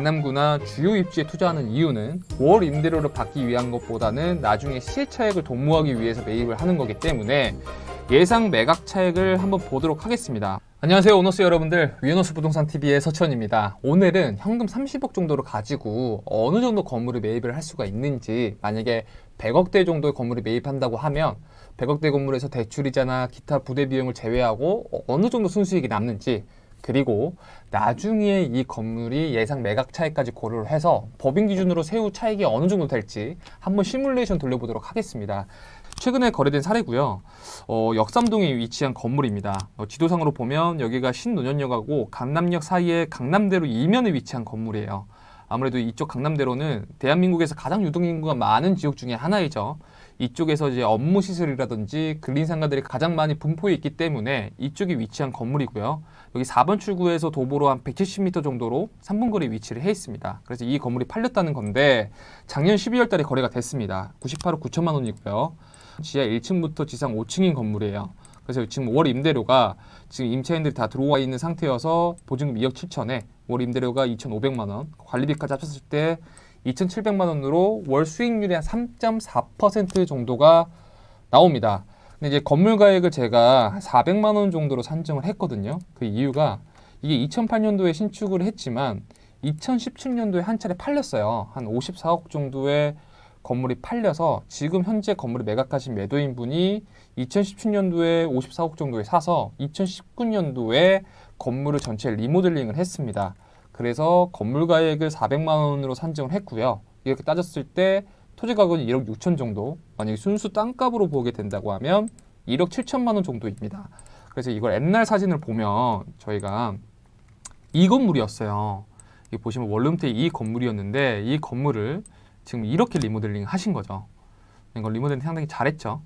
강남구나 주요 입지에 투자하는 이유는 월 임대료를 받기 위한 것보다는 나중에 시세차익을 도모하기 위해서 매입을 하는 거기 때문에 예상 매각 차익을 한번 보도록 하겠습니다. 안녕하세요, 오너스 여러분들. 위너스 부동산 TV의 서천입니다. 오늘은 현금 30억 정도를 가지고 어느 정도 건물을 매입을 할 수가 있는지, 만약에 100억대 정도의 건물을 매입한다고 하면 100억대 건물에서 대출이자나 기타 부대 비용을 제외하고 어느 정도 순수익이 남는지, 그리고 나중에 이 건물이 예상 매각 차익까지 고려를 해서 법인 기준으로 세후 차익이 어느 정도 될지 한번 시뮬레이션 돌려보도록 하겠습니다. 최근에 거래된 사례고요. 역삼동에 위치한 건물입니다. 지도상으로 보면 여기가 신논현역하고 강남역 사이에 강남대로 이면에 위치한 건물이에요. 아무래도 이쪽 강남대로는 대한민국에서 가장 유동인구가 많은 지역 중에 하나이죠. 이쪽에서 이제 업무 시설이라든지 근린 상가들이 가장 많이 분포해 있기 때문에 이쪽에 위치한 건물이고요. 여기 4번 출구에서 도보로 한 170m 정도로 3분 거리에 위치를 해 있습니다. 그래서 이 건물이 팔렸다는 건데 작년 12월 달에 거래가 됐습니다. 98억 9천만 원이고요. 지하 1층부터 지상 5층인 건물이에요. 그래서 지금 월 임대료가 지금 임차인들이 다 들어와 있는 상태여서 보증금 2억 7천에 월 임대료가 2,500만 원, 관리비까지 합쳤을 때 2,700만 원으로 월 수익률이 한 3.4% 정도가 나옵니다. 근데 이제 건물 가액을 제가 400만 원 정도로 산정을 했거든요. 그 이유가 이게 2008년도에 신축을 했지만 2017년도에 한 차례 팔렸어요. 한 54억 정도의 건물이 팔려서 지금 현재 건물을 매각하신 매도인 분이 2017년도에 54억 정도에 사서 2019년도에 건물을 전체 리모델링을 했습니다. 그래서 건물 가액을 400만 원으로 산정을 했고요. 이렇게 따졌을 때 토지 가격은 1억 6천 정도, 만약에 순수 땅값으로 보게 된다고 하면 1억 7천만 원 정도입니다. 그래서 이걸 옛날 사진을 보면 저희가 이 건물이었어요. 여기 보시면 원룸택 이 건물이었는데 이 건물을 지금 이렇게 리모델링 하신 거죠. 이걸 리모델링 상당히 잘했죠.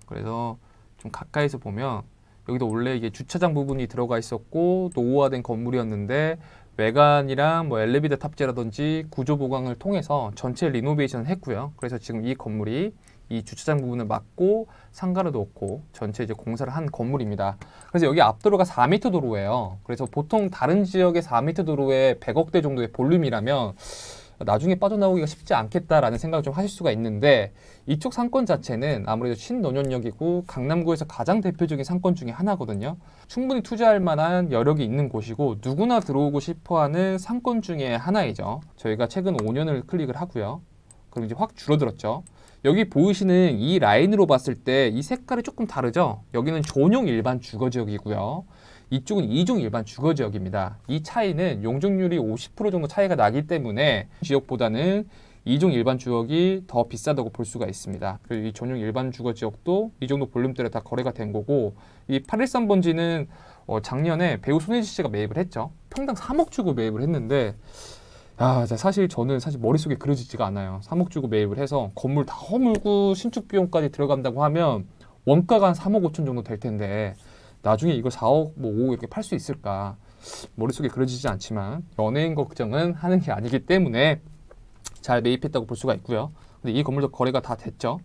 그래서 좀 가까이서 보면 여기도 원래 이게 주차장 부분이 들어가 있었고 노후화된 건물이었는데 외관이랑 뭐 엘리베이터 탑재라든지 구조 보강을 통해서 전체 리노베이션을 했고요. 그래서 지금 이 건물이 이 주차장 부분을 막고 상가를 놓고 전체 이제 공사를 한 건물입니다. 그래서 여기 앞도로가 4m 도로예요. 그래서 보통 다른 지역의 4m 도로에 100억대 정도의 볼륨이라면 나중에 빠져나오기가 쉽지 않겠다라는 생각을 좀 하실 수가 있는데, 이쪽 상권 자체는 아무래도 신논현역이고 강남구에서 가장 대표적인 상권 중에 하나거든요. 충분히 투자할 만한 여력이 있는 곳이고 누구나 들어오고 싶어하는 상권 중에 하나이죠. 저희가 최근 5년을 클릭을 하고요. 그럼 이제 확 줄어들었죠. 여기 보이시는 이 라인으로 봤을 때 이 색깔이 조금 다르죠. 여기는 전용 일반 주거지역이고요. 이쪽은 2종 일반 주거지역입니다. 이 차이는 용적률이 50% 정도 차이가 나기 때문에 지역보다는 2종 일반 주역이 더 비싸다고 볼 수가 있습니다. 그리고 이 전용 일반 주거지역도 이 정도 볼륨대로 다 거래가 된 거고, 이 813번지는 작년에 배우 손예진 씨가 매입을 했죠. 평당 3억 주고 매입을 했는데 사실 저는 머릿속에 그려지지가 않아요. 3억 주고 매입을 해서 건물 다 허물고 신축 비용까지 들어간다고 하면 원가가 한 3억 5천 정도 될 텐데 나중에 이걸 4억, 5억 이렇게 팔 수 있을까? 머릿속에 그려지지 않지만 연예인 걱정은 하는 게 아니기 때문에 잘 매입했다고 볼 수가 있고요. 근데 이 건물도 거래가 다 됐죠.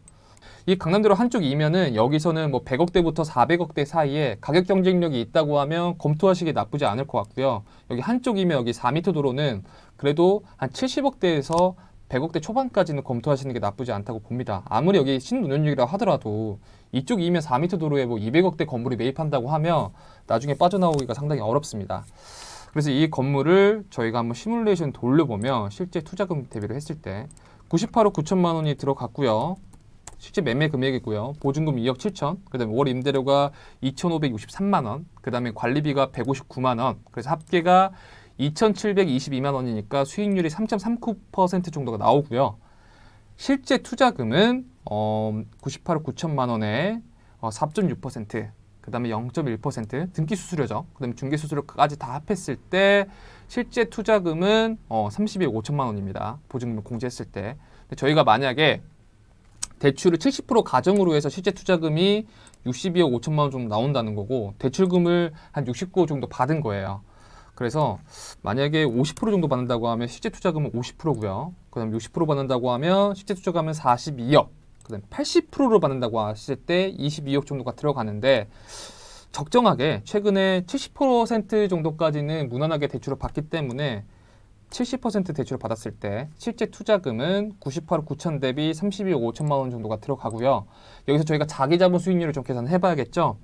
이 강남대로 한쪽 이면은 여기서는 뭐 100억대부터 400억대 사이에 가격 경쟁력이 있다고 하면 검토하시기 나쁘지 않을 것 같고요. 여기 한쪽이면 여기 4m 도로는 그래도 한 70억대에서 100억대 초반까지는 검토하시는 게 나쁘지 않다고 봅니다. 아무리 여기 신논현역이라 하더라도 이쪽이면 4m 도로에 뭐 200억대 건물이 매입한다고 하면 나중에 빠져나오기가 상당히 어렵습니다. 그래서 이 건물을 저희가 한번 시뮬레이션 돌려보면 실제 투자금 대비를 했을 때 98억 9천만 원이 들어갔고요. 실제 매매 금액이고요. 보증금 2억 7천, 그 다음에 월 임대료가 2,563만 원, 그 다음에 관리비가 159만 원, 그래서 합계가 2,722만 원이니까 수익률이 3.39% 정도가 나오고요. 실제 투자금은 98억 9천만 원에 4.6%, 그 다음에 0.1% 등기 수수료죠. 그 다음에 중개 수수료까지 다 합했을 때 실제 투자금은 32억 5천만 원입니다. 보증금을 공제했을 때. 근데 저희가 만약에 대출을 70% 가정으로 해서 실제 투자금이 62억 5천만 원 정도 나온다는 거고, 대출금을 한 69억 정도 받은 거예요. 그래서 만약에 50% 정도 받는다고 하면 실제 투자금은 50%고요. 그 다음에 60% 받는다고 하면 실제 투자금은 42억, 그 다음에 80%를 받는다고 하실 때 22억 정도가 들어가는데, 적정하게 최근에 70% 정도까지는 무난하게 대출을 받기 때문에 70% 대출을 받았을 때 실제 투자금은 98억 9천 대비 32억 5천만 원 정도가 들어가고요. 여기서 저희가 자기자본 수익률을 좀 계산해 봐야겠죠.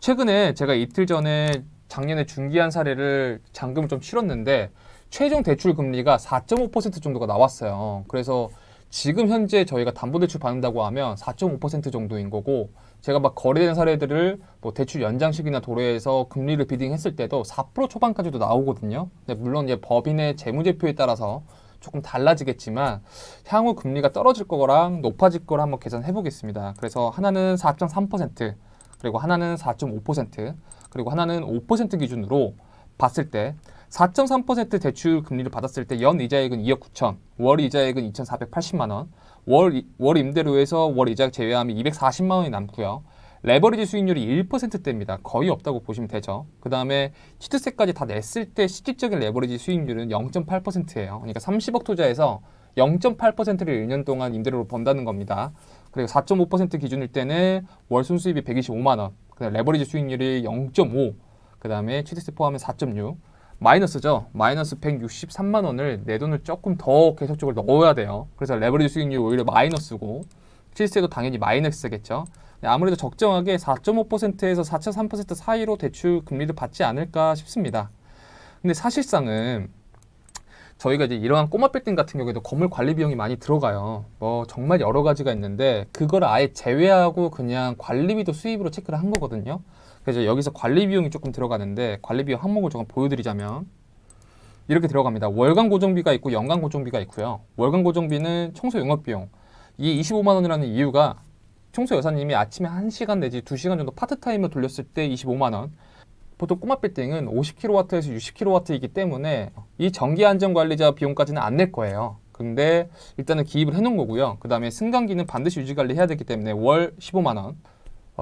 최근에 제가 이틀 전에 작년에 중기한 사례를 잔금을 좀 치렀는데 최종 대출 금리가 4.5% 정도가 나왔어요. 그래서 지금 현재 저희가 담보대출 받는다고 하면 4.5% 정도인 거고, 제가 막 거래된 사례들을 뭐 대출 연장식이나 도래해서 금리를 비딩했을 때도 4% 초반까지도 나오거든요. 근데 물론 이제 법인의 재무제표에 따라서 조금 달라지겠지만 향후 금리가 떨어질 거랑 높아질 거를 한번 계산해 보겠습니다. 그래서 하나는 4.3%, 그리고 하나는 4.5%, 그리고 하나는 5% 기준으로 봤을 때 4.3% 대출 금리를 받았을 때 연 이자액은 2억 9천, 월 이자액은 2,480만 원, 월 임대료에서 월 이자액 제외하면 240만 원이 남고요. 레버리지 수익률이 1%대입니다. 거의 없다고 보시면 되죠. 그 다음에 취득세까지 다 냈을 때 실질적인 레버리지 수익률은 0.8%예요. 그러니까 30억 투자해서 0.8%를 1년 동안 임대료로 번다는 겁니다. 그리고 4.5% 기준일 때는 월 순수입이 125만 원, 그다음에 레버리지 수익률이 0.5, 그 다음에 취득세 포함해 4.6, 마이너스죠. 마이너스 163만 원을 내 돈을 조금 더 계속적으로 넣어야 돼요. 그래서 레버리지 수익률이 오히려 마이너스고, 취득세도 당연히 마이너스겠죠. 아무래도 적정하게 4.5%에서 4.3% 사이로 대출 금리를 받지 않을까 싶습니다. 근데 사실상은 저희가 이제 이러한 꼬마 빌딩 같은 경우에도 건물 관리 비용이 많이 들어가요. 뭐 정말 여러 가지가 있는데 그걸 아예 제외하고 그냥 관리비도 수입으로 체크를 한 거거든요. 그래서 여기서 관리 비용이 조금 들어가는데 관리 비용 항목을 조금 보여드리자면 이렇게 들어갑니다. 월간 고정비가 있고 연간 고정비가 있고요. 월간 고정비는 청소 영업 비용. 이 25만 원이라는 이유가 청소 여사님이 아침에 1시간 내지 2시간 정도 파트타임을 돌렸을 때 25만 원. 보통 꼬마 빌딩은 50kW에서 60kW이기 때문에 이 전기 안전관리자 비용까지는 안 낼 거예요. 근데 일단은 기입을 해놓은 거고요. 그 다음에 승강기는 반드시 유지관리 해야 되기 때문에 월 15만 원.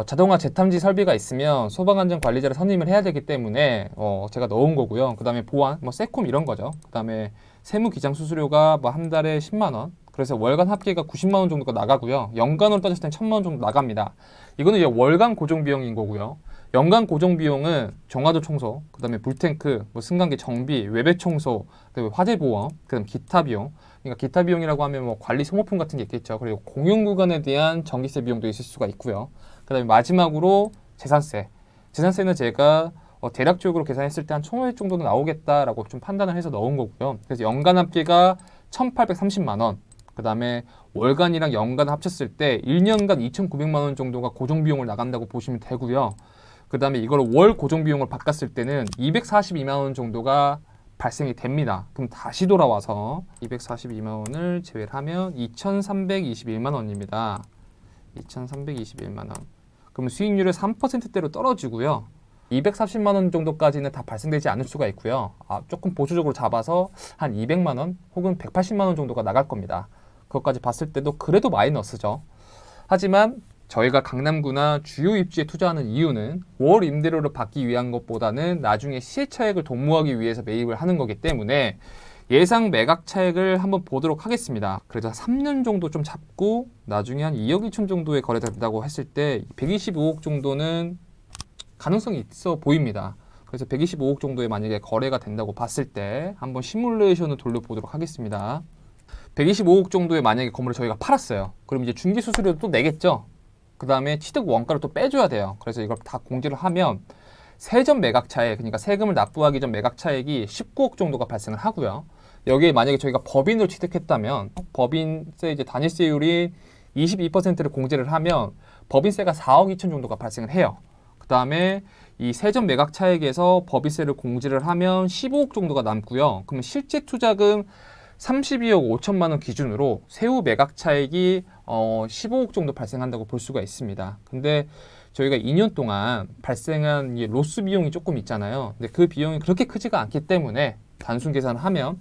자동화 재탐지 설비가 있으면 소방안전관리자를 선임을 해야 되기 때문에 제가 넣은 거고요. 그 다음에 보안, 뭐 세콤 이런 거죠. 그 다음에 세무기장 수수료가 뭐 한 달에 10만 원. 그래서 월간 합계가 90만 원 정도가 나가고요. 연간으로 따졌을 땐 1,000만 원 정도 나갑니다. 이거는 이제 월간 고정 비용인 거고요. 연간 고정 비용은 정화조 청소, 그 다음에 물탱크, 뭐 승강기 정비, 외배 청소, 그다음에 화재 보험, 그 다음에 기타 비용. 그러니까 기타 비용이라고 하면 뭐 관리 소모품 같은 게 있겠죠. 그리고 공용 구간에 대한 전기세 비용도 있을 수가 있고요. 그 다음에 마지막으로 재산세. 재산세는 제가 대략적으로 계산했을 때 한 1,500 정도는 나오겠다라고 좀 판단을 해서 넣은 거고요. 그래서 연간 합계가 1,830만 원. 그 다음에 월간이랑 연간 합쳤을 때 1년간 2,900만 원 정도가 고정비용을 나간다고 보시면 되고요. 그 다음에 이걸 월 고정비용을 바꿨을 때는 242만 원 정도가 발생이 됩니다. 그럼 다시 돌아와서 242만 원을 제외를 하면 2,321만 원입니다. 2,321만 원. 그럼 수익률은 3%대로 떨어지고요. 240만 원 정도까지는 다 발생되지 않을 수가 있고요. 조금 보수적으로 잡아서 한 200만 원 혹은 180만 원 정도가 나갈 겁니다. 그것까지 봤을 때도 그래도 마이너스죠. 하지만 저희가 강남구나 주요 입지에 투자하는 이유는 월 임대료를 받기 위한 것보다는 나중에 시세 차익을 도모하기 위해서 매입을 하는 거기 때문에 예상 매각 차익을 한번 보도록 하겠습니다. 그래서 3년 정도 좀 잡고 나중에 한 2억 2천 정도에 거래된다고 했을 때 125억 정도는 가능성이 있어 보입니다. 그래서 125억 정도에 만약에 거래가 된다고 봤을 때 한번 시뮬레이션을 돌려보도록 하겠습니다. 125억 정도에 만약에 건물을 저희가 팔았어요. 그럼 이제 중개 수수료도 또 내겠죠. 그 다음에 취득 원가를 또 빼줘야 돼요. 그래서 이걸 다 공제를 하면 세전 매각 차액, 그러니까 세금을 납부하기 전 매각 차액이 19억 정도가 발생을 하고요. 여기에 만약에 저희가 법인으로 취득했다면 법인세 이제 단위세율이 22%를 공제를 하면 법인세가 4억 2천 정도가 발생을 해요. 그 다음에 이 세전 매각 차액에서 법인세를 공제를 하면 15억 정도가 남고요. 그러면 실제 투자금 32억 5천만 원 기준으로 세후 매각 차익이 15억 정도 발생한다고 볼 수가 있습니다. 근데 저희가 2년 동안 발생한 이 로스 비용이 조금 있잖아요. 근데 그 비용이 그렇게 크지가 않기 때문에 단순 계산을 하면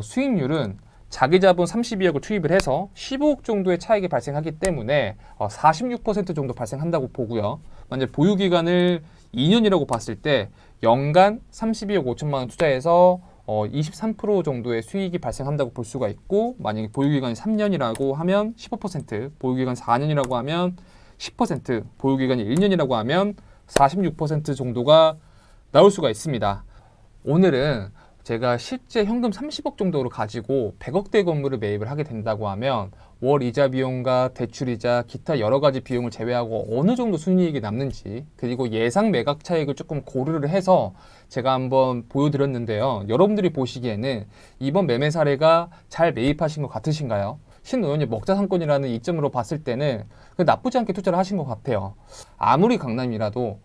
수익률은 자기 자본 32억을 투입을 해서 15억 정도의 차익이 발생하기 때문에 46% 정도 발생한다고 보고요. 만약 보유 기간을 2년이라고 봤을 때 연간 32억 5천만 원 투자해서 23% 정도의 수익이 발생한다고 볼 수가 있고, 만약에 보유기간이 3년이라고 하면 15%, 보유기간이 4년이라고 하면 10%, 보유기간이 1년이라고 하면 46% 정도가 나올 수가 있습니다. 오늘은 제가 실제 현금 30억 정도로 가지고 100억대 건물을 매입을 하게 된다고 하면 월 이자 비용과 대출이자 기타 여러 가지 비용을 제외하고 어느 정도 순이익이 남는지, 그리고 예상 매각 차익을 조금 고려를 해서 제가 한번 보여드렸는데요. 여러분들이 보시기에는 이번 매매 사례가 잘 매입하신 것 같으신가요? 신노현이 먹자 상권이라는 이점으로 봤을 때는 나쁘지 않게 투자를 하신 것 같아요. 아무리 강남이라도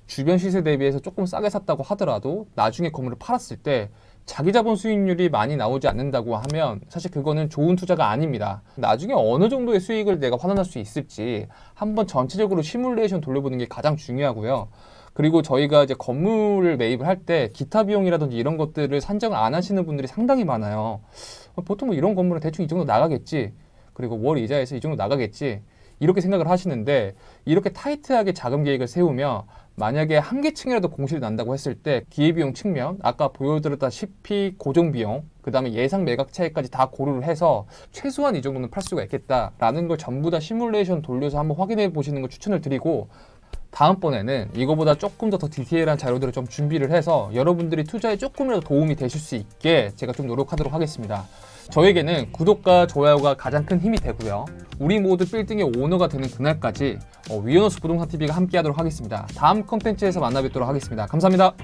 주변 시세 대비해서 조금 싸게 샀다고 하더라도 나중에 건물을 팔았을 때 자기 자본 수익률이 많이 나오지 않는다고 하면 사실 그거는 좋은 투자가 아닙니다. 나중에 어느 정도의 수익을 내가 환원할 수 있을지 한번 전체적으로 시뮬레이션 돌려보는 게 가장 중요하고요. 그리고 저희가 이제 건물을 매입을 할 때 기타 비용이라든지 이런 것들을 산정을 안 하시는 분들이 상당히 많아요. 보통 뭐 이런 건물은 대충 이 정도 나가겠지, 그리고 월 이자에서 이 정도 나가겠지, 이렇게 생각을 하시는데, 이렇게 타이트하게 자금 계획을 세우면 만약에 한 개층이라도 공실이 난다고 했을 때 기회비용 측면, 아까 보여드렸다시피 고정비용, 그 다음에 예상 매각 차익까지 다 고려를 해서 최소한 이 정도는 팔 수가 있겠다라는 걸 전부 다 시뮬레이션 돌려서 한번 확인해 보시는 걸 추천을 드리고, 다음번에는 이거보다 조금 더 디테일한 자료들을 좀 준비를 해서 여러분들이 투자에 조금이라도 도움이 되실 수 있게 제가 좀 노력하도록 하겠습니다. 저에게는 구독과 좋아요가 가장 큰 힘이 되고요. 우리 모두 빌딩의 오너가 되는 그날까지 위너스 부동산 TV가 함께 하도록 하겠습니다. 다음 컨텐츠에서 만나 뵙도록 하겠습니다. 감사합니다.